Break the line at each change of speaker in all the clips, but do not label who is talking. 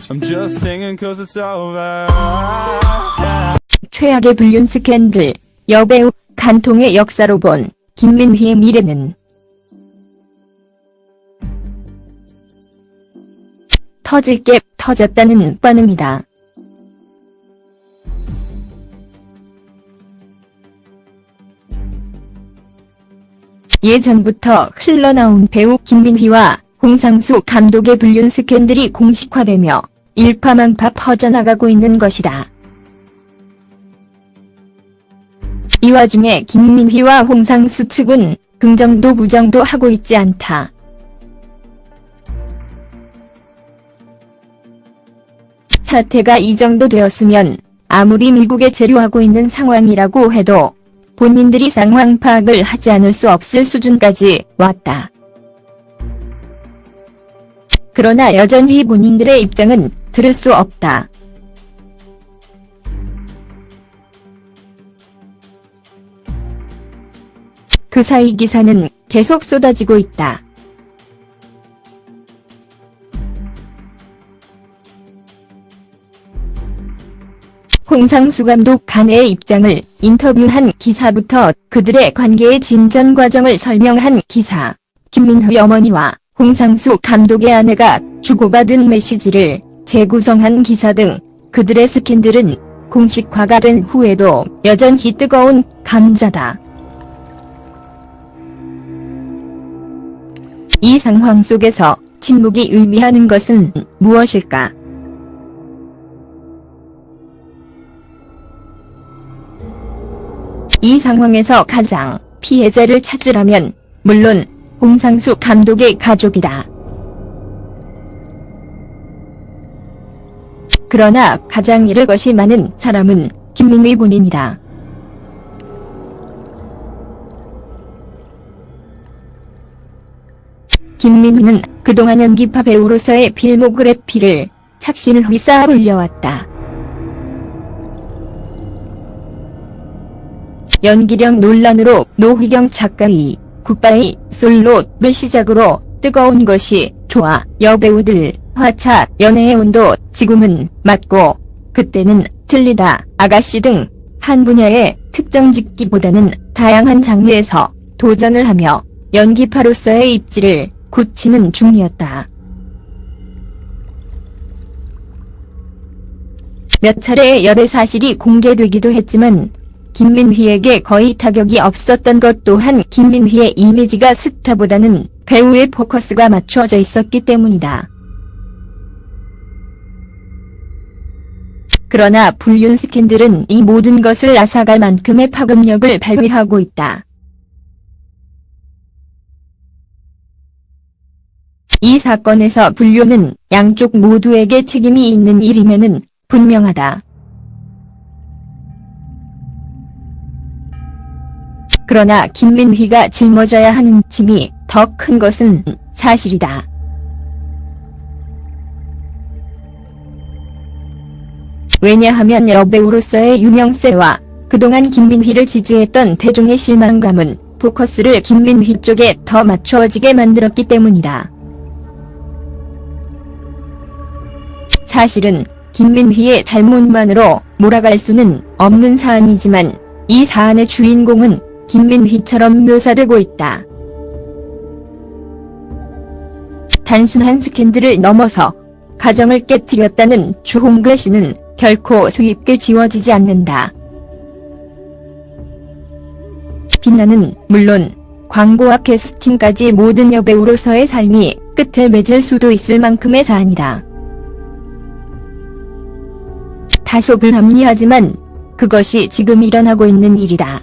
I'm just singing cause it's over.
최악의 불륜 스캔들, 여배우 간통의 역사로 본 김민희의 미래는. 터질 게 터졌다는 반응이다. 예전부터 흘러나온 배우 김민희와 홍상수 감독의 불륜 스캔들이 공식화되며 일파만파 퍼져나가고 있는 것이다. 이 와중에 김민희와 홍상수 측은 긍정도 부정도 하고 있지 않다. 사태가 이 정도 되었으면 아무리 미국에 체류하고 있는 상황이라고 해도 본인들이 상황 파악을 하지 않을 수 없을 수준까지 왔다. 그러나 여전히 본인들의 입장은 들을 수 없다. 그 사이 기사는 계속 쏟아지고 있다. 홍상수 감독 간의 입장을 인터뷰한 기사부터 그들의 관계의 진전 과정을 설명한 기사, 김민희 어머니와 홍상수 감독의 아내가 주고받은 메시지를 재구성한 기사 등 그들의 스캔들은 공식화가 된 후에도 여전히 뜨거운 감자다. 이 상황 속에서 침묵이 의미하는 것은 무엇일까? 이 상황에서 가장 피해자를 찾으라면 물론 홍상수 감독의 가족이다. 그러나 가장 잃을 것이 많은 사람은 김민희 본인이다. 김민희는 그동안 연기파 배우로서의 필모그래피를 착신을 쌓아 올려왔다. 연기력 논란으로 노희경 작가의 굿바이 솔로를 시작으로 뜨거운 것이 좋아, 여배우들, 화차, 연애의 온도, 지금은 맞고, 그때는 틀리다, 아가씨 등 한 분야의 특정 직기보다는 다양한 장르에서 도전을 하며 연기파로서의 입지를 굳히는 중이었다. 몇 차례 열애 사실이 공개되기도 했지만 김민희에게 거의 타격이 없었던 것 또한 김민희의 이미지가 스타보다는 배우의 포커스가 맞춰져 있었기 때문이다. 그러나 불륜 스캔들은 이 모든 것을 앗아갈 만큼의 파급력을 발휘하고 있다. 이 사건에서 불륜은 양쪽 모두에게 책임이 있는 일임에는 분명하다. 그러나 김민희가 짊어져야 하는 짐이 더 큰 것은 사실이다. 왜냐하면 여배우로서의 유명세와 그동안 김민희를 지지했던 대중의 실망감은 포커스를 김민희 쪽에 더 맞춰지게 만들었기 때문이다. 사실은 김민희의 잘못만으로 몰아갈 수는 없는 사안이지만 이 사안의 주인공은 김민희처럼 묘사되고 있다. 단순한 스캔들을 넘어서 가정을 깨뜨렸다는 주홍글씨는 결코 수입게 지워지지 않는다. 빛나는 물론 광고와 캐스팅까지 모든 여배우로서의 삶이 끝을 맺을 수도 있을 만큼의 사안이다. 다소 불합리하지만 그것이 지금 일어나고 있는 일이다.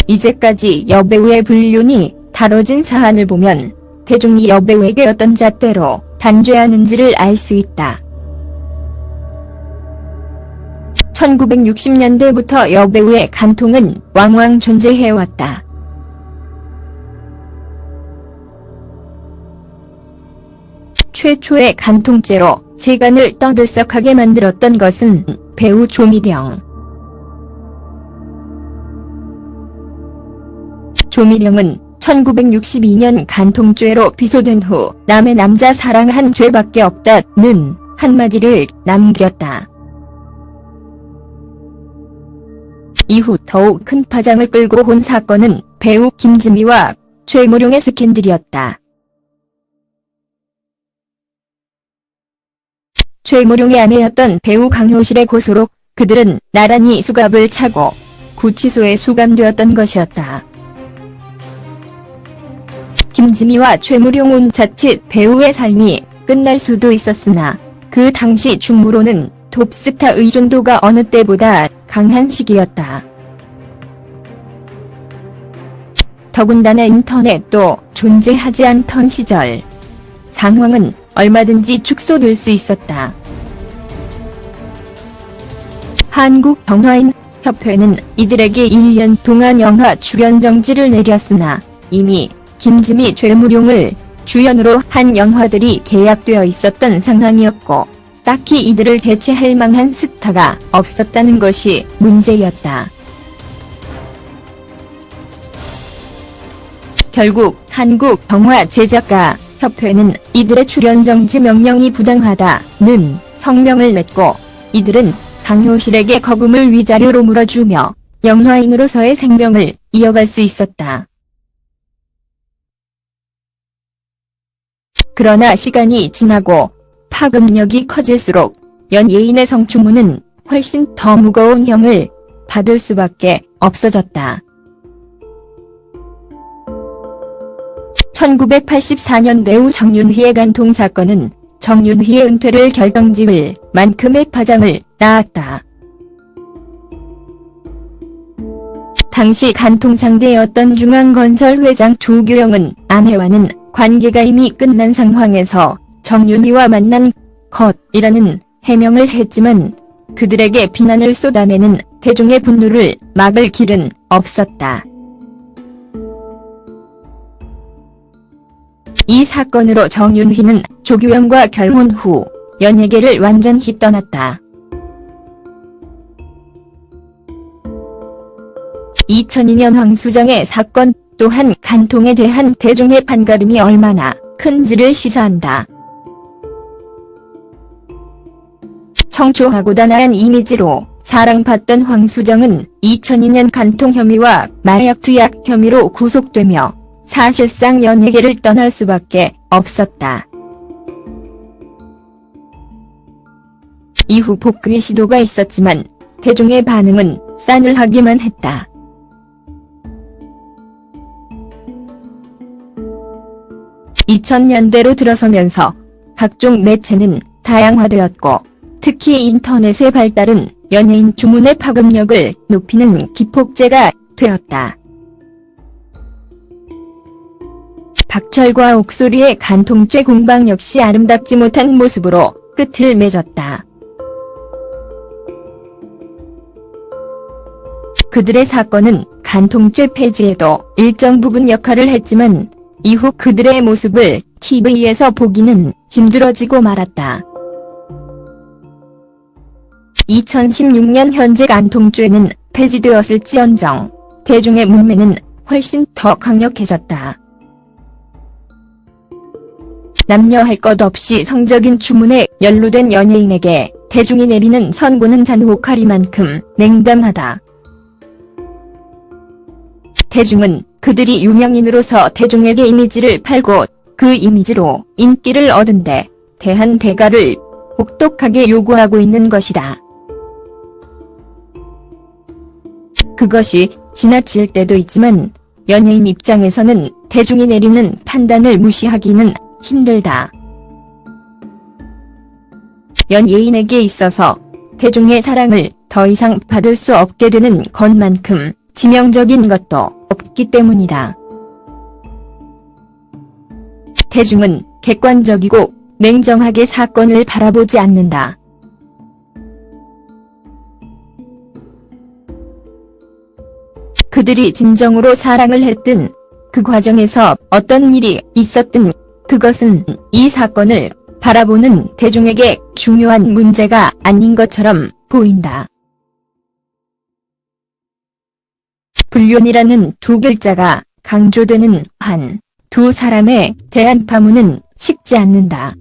이제까지 여배우의 불륜이 다뤄진 사안을 보면 대중이 여배우에게 어떤 잣대로 단죄하는지를 알 수 있다. 1960년대부터 여배우의 간통은 왕왕 존재해왔다. 최초의 간통죄로 세간을 떠들썩하게 만들었던 것은 배우 조미령. 조미령은 1962년 간통죄로 비소된 후 남의 남자 사랑한 죄밖에 없다는 한마디를 남겼다. 이후 더욱 큰 파장을 끌고 온 사건은 배우 김지미와 최무룡의 스캔들이었다. 최무룡의 아내였던 배우 강효실의 고소로 그들은 나란히 수갑을 차고 구치소에 수감되었던 것이었다. 김지미와 최무룡은 자칫 배우의 삶이 끝날 수도 있었으나 그 당시 충무로는 톱스타 의존도가 어느 때보다 강한 시기였다. 더군다나 인터넷도 존재하지 않던 시절. 상황은 얼마든지 축소될 수 있었다. 한국영화인협회는 이들에게 1년 동안 영화 출연 정지를 내렸으나 이미 김지미 최무룡을 주연으로 한 영화들이 계약되어 있었던 상황이었고 딱히 이들을 대체할 만한 스타가 없었다는 것이 문제였다. 결국 한국영화제작가협회는 이들의 출연 정지 명령이 부당하다는 성명을 냈고 이들은 강효실에게 거금을 위자료로 물어주며 영화인으로서의 생명을 이어갈 수 있었다. 그러나 시간이 지나고 파급력이 커질수록 연예인의 성추문은 훨씬 더 무거운 형을 받을 수밖에 없어졌다. 1984년 배우 정윤희의 간통 사건은 정윤희의 은퇴를 결정지을 만큼의 파장을 낳았다. 당시 간통 상대였던 중앙건설 회장 조규영은 아내와는 관계가 이미 끝난 상황에서 정윤희와 만난 것이라는 해명을 했지만 그들에게 비난을 쏟아내는 대중의 분노를 막을 길은 없었다. 이 사건으로 정윤희는 조규영과 결혼 후 연예계를 완전히 떠났다. 2002년 황수정의 사건 또한 간통에 대한 대중의 반감이 얼마나 큰지를 시사한다. 청초하고 단아한 이미지로 사랑받던 황수정은 2002년 간통 혐의와 마약 투약 혐의로 구속되며 사실상 연예계를 떠날 수밖에 없었다. 이후 복귀 시도가 있었지만 대중의 반응은 싸늘하기만 했다. (2000년대로) 들어서면서 각종 매체는 다양화되었고 특히 인터넷의 발달은 연예인 주문의 파급력을 높이는 기폭제가 되었다. 박철과 옥소리의 간통죄 공방 역시 아름답지 못한 모습으로 끝을 맺었다. 그들의 사건은 간통죄 폐지에도 일정 부분 역할을 했지만 이후 그들의 모습을 TV에서 보기는 힘들어지고 말았다. 2016년 현재 간통죄는 폐지되었을지언정 대중의 문매는 훨씬 더 강력해졌다. 남녀 할 것 없이 성적인 주문에 연루된 연예인에게 대중이 내리는 선고는 잔혹하리만큼 냉담하다. 대중은 그들이 유명인으로서 대중에게 이미지를 팔고 그 이미지로 인기를 얻은 데 대한 대가를 혹독하게 요구하고 있는 것이다. 그것이 지나칠 때도 있지만 연예인 입장에서는 대중이 내리는 판단을 무시하기는 힘들다. 연예인에게 있어서 대중의 사랑을 더 이상 받을 수 없게 되는 것만큼 치명적인 것도 없기 때문이다. 대중은 객관적이고 냉정하게 사건을 바라보지 않는다. 그들이 진정으로 사랑을 했든 그 과정에서 어떤 일이 있었든 그것은 이 사건을 바라보는 대중에게 중요한 문제가 아닌 것처럼 보인다. 불륜이라는 두 글자가 강조되는 한 두 사람에 대한 파문은 식지 않는다.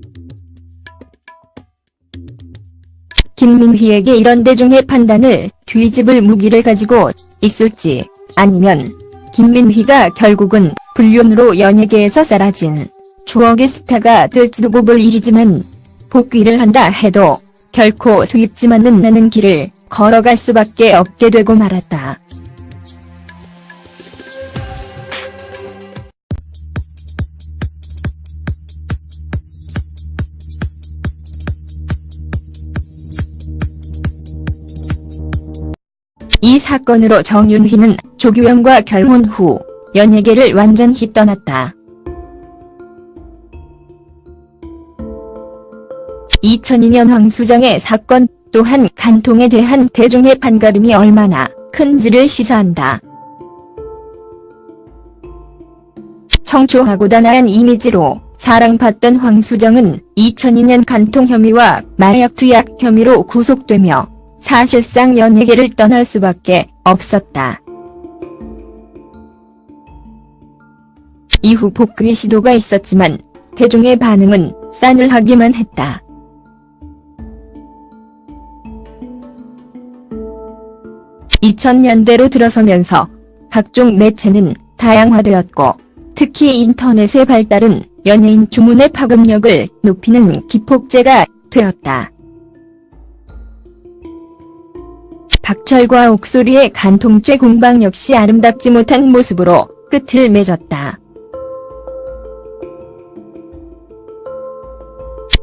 김민희에게 이런 대중의 판단을 뒤집을 무기를 가지고 있을지, 아니면 김민희가 결국은 불륜으로 연예계에서 사라진 추억의 스타가 될지도 꼽을 일이지만, 복귀를 한다 해도 결코 수입지만은 나는 길을 걸어갈 수밖에 없게 되고 말았다. 이 사건으로 정윤희는 조규영과 결혼 후 연예계를 완전히 떠났다. 2002년 황수정의 사건 또한 간통에 대한 대중의 반가름이 얼마나 큰지를 시사한다. 청초하고 단아한 이미지로 사랑받던 황수정은 2002년 간통 혐의와 마약 투약 혐의로 구속되며 사실상 연예계를 떠날 수밖에 없었다. 이후 복귀 시도가 있었지만 대중의 반응은 싸늘하기만 했다. (2000년대로) 들어서면서 각종 매체는 다양화되었고, 특히 인터넷의 발달은 연예인 주문의 파급력을 높이는 기폭제가 되었다. 박철과 옥소리의 간통죄 공방 역시 아름답지 못한 모습으로 끝을 맺었다.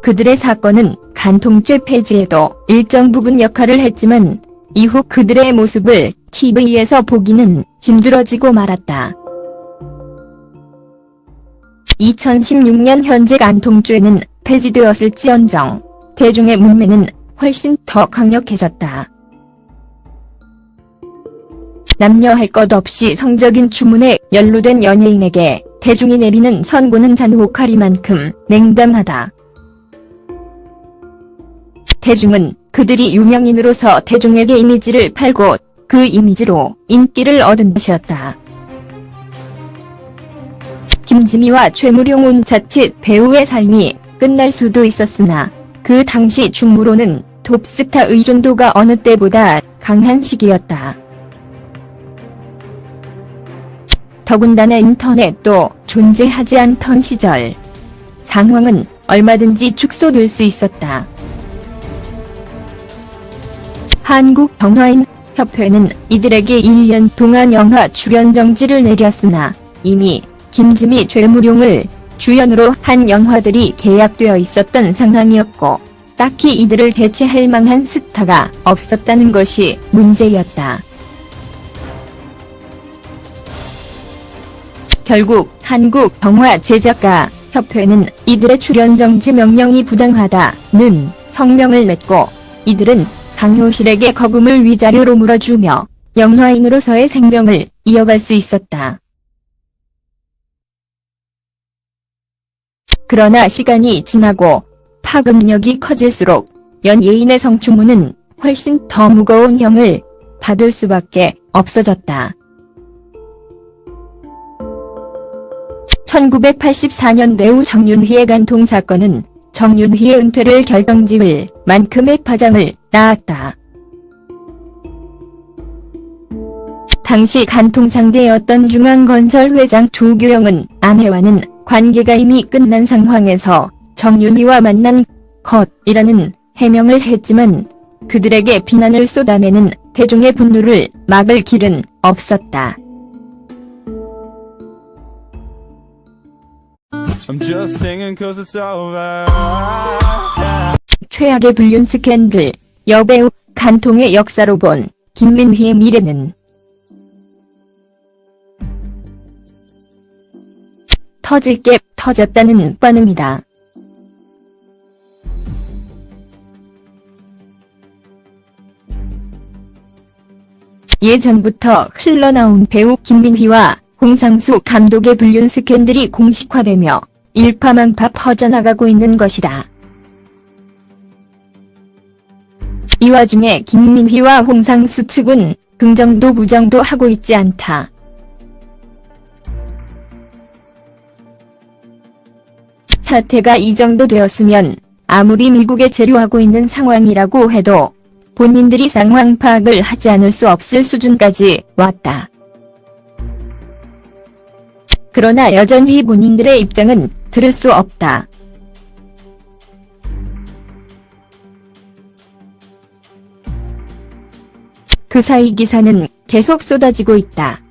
그들의 사건은 간통죄 폐지에도 일정 부분 역할을 했지만 이후 그들의 모습을 TV에서 보기는 힘들어지고 말았다. 2016년 현재 간통죄는 폐지되었을지언정 대중의 문매는 훨씬 더 강력해졌다. 남녀 할 것 없이 성적인 주문에 연루된 연예인에게 대중이 내리는 선고는 잔혹하리만큼 냉담하다. 대중은 그들이 유명인으로서 대중에게 이미지를 팔고 그 이미지로 인기를 얻은 것이었다. 김지미와 최무룡은 자칫 배우의 삶이 끝날 수도 있었으나 그 당시 충무로는 톱스타 의존도가 어느 때보다 강한 시기였다. 더군다나 인터넷도 존재하지 않던 시절, 상황은 얼마든지 축소될 수 있었다. 한국영화인협회는 이들에게 1년 동안 영화 출연 정지를 내렸으나 이미 김지미, 최무룡을 주연으로 한 영화들이 계약되어 있었던 상황이었고 딱히 이들을 대체할 만한 스타가 없었다는 것이 문제였다. 결국 한국영화제작가협회는 이들의 출연 정지 명령이 부당하다는 성명을 냈고 이들은 강효실에게 거금을 위자료로 물어주며 영화인으로서의 생명을 이어갈 수 있었다. 그러나 시간이 지나고 파급력이 커질수록 연예인의 성추문은 훨씬 더 무거운 형을 받을 수밖에 없어졌다. 1984년 배우 정윤희의 간통 사건은 정윤희의 은퇴를 결정지을 만큼의 파장을 낳았다. 당시 간통 상대였던 중앙건설 회장 조규영은 아내와는 관계가 이미 끝난 상황에서 정윤희와 만난 것이라는 해명을 했지만 그들에게 비난을 쏟아내는 대중의 분노를 막을 길은 없었다.
I'm just singing cause it's over.
최악의 불륜 스캔들, 여배우 간통의 역사로 본 김민희의 미래는 터질 게 터졌다는 반응이다. 예전부터 흘러나온 배우 김민희와 홍상수 감독의 불륜 스캔들이 공식화되며 일파만파 퍼져나가고 있는 것이다. 이 와중에 김민희와 홍상수 측은 긍정도 부정도 하고 있지 않다. 사태가 이 정도 되었으면 아무리 미국에 체류하고 있는 상황이라고 해도 본인들이 상황 파악을 하지 않을 수 없을 수준까지 왔다. 그러나 여전히 본인들의 입장은 들을 수 없다. 그 사이 기사는 계속 쏟아지고 있다.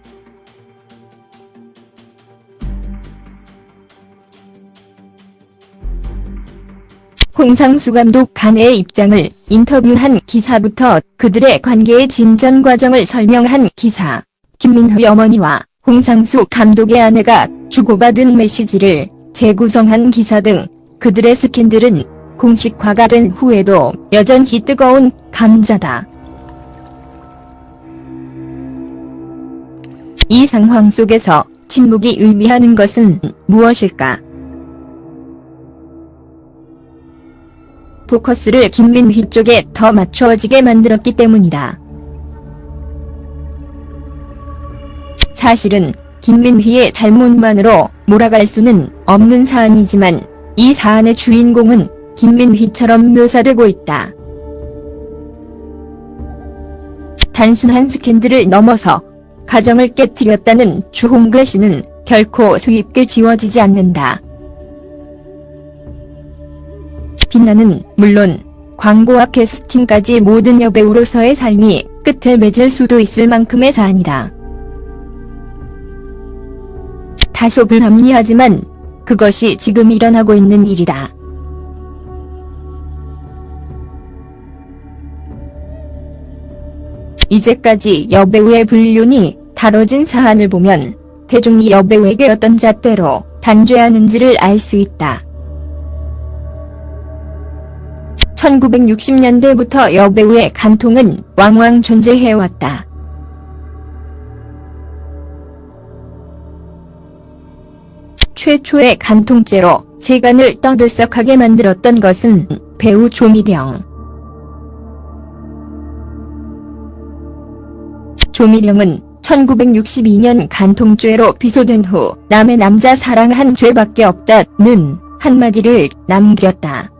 홍상수 감독 간의 입장을 인터뷰한 기사부터 그들의 관계의 진전 과정을 설명한 기사, 김민희 어머니와 홍상수 감독의 아내가 주고받은 메시지를 재구성한 기사 등 그들의 스캔들은 공식화가 된 후에도 여전히 뜨거운 감자다. 이 상황 속에서 침묵이 의미하는 것은 무엇일까? 포커스를 김민희 쪽에 더 맞춰지게 만들었기 때문이다. 사실은 김민희의 잘못만으로 몰아갈 수는 없는 사안이지만 이 사안의 주인공은 김민희처럼 묘사되고 있다. 단순한 스캔들을 넘어서 가정을 깨뜨렸다는 주홍글씨는 결코 쉽게 지워지지 않는다. 빛나는 물론 광고와 캐스팅까지 모든 여배우로서의 삶이 끝을 맺을 수도 있을 만큼의 사안이다. 다소 불합리하지만 그것이 지금 일어나고 있는 일이다. 이제까지 여배우의 불륜이 다뤄진 사안을 보면 대중이 여배우에게 어떤 잣대로 단죄하는지를 알 수 있다. 1960년대부터 여배우의 간통은 왕왕 존재해왔다. 최초의 간통죄로 세간을 떠들썩하게 만들었던 것은 배우 조미령. 조미령은 1962년 간통죄로 비소된 후 남의 남자 사랑한 죄밖에 없다는 한마디를 남겼다.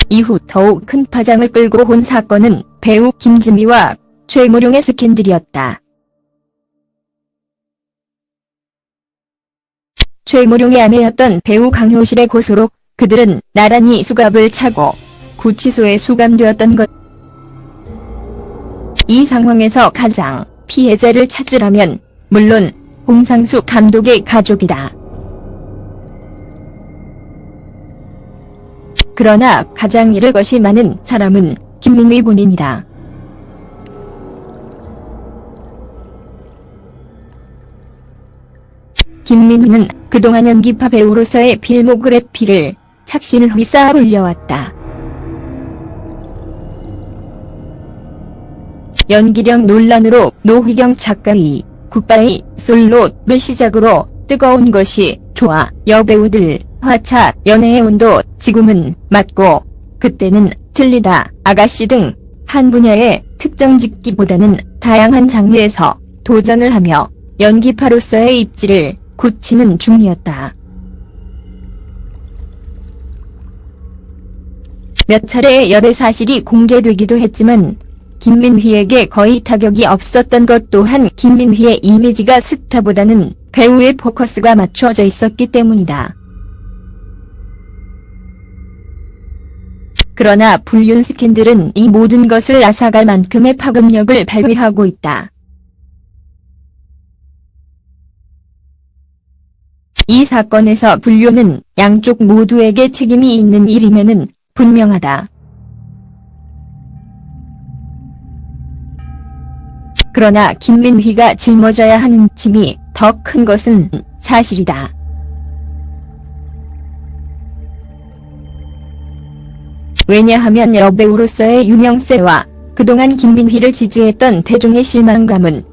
이후 더욱 큰 파장을 끌고 온 사건은 배우 김지미와 최모룡의 스캔들이었다. 최모룡의 아내였던 배우 강효실의 고소로 그들은 나란히 수갑을 차고 구치소에 수감되었던 것. 이 상황에서 가장 피해자를 찾으라면 물론 홍상수 감독의 가족이다. 그러나 가장 잃을 것이 많은 사람은 김민희 본인이다. 김민희는 그동안 연기파 배우로서의 필모그래피를 착신을 쌓아 올려왔다. 연기력 논란으로 노희경 작가의 굿바이 솔로를 시작으로 뜨거운 것이 좋아 여배우들 화차 연애의 온도 지금은 맞고 그때는 틀리다 아가씨 등 한 분야의 특정 직기보다는 다양한 장르에서 도전을 하며 연기파로서의 입지를 굳히는 중이었다. 몇 차례의 열애 사실이 공개되기도 했지만 김민희에게 거의 타격이 없었던 것 또한 김민희의 이미지가 스타보다는 배우의 포커스가 맞춰져 있었기 때문이다. 그러나 불륜 스캔들은 이 모든 것을 앗아갈 만큼의 파급력을 발휘하고 있다. 이 사건에서 불륜은 양쪽 모두에게 책임이 있는 일임에는 분명하다. 그러나 김민희가 짊어져야 하는 짐이 더 큰 것은 사실이다. 왜냐하면 여배우로서의 유명세와 그동안 김민희를 지지했던 대중의 실망감은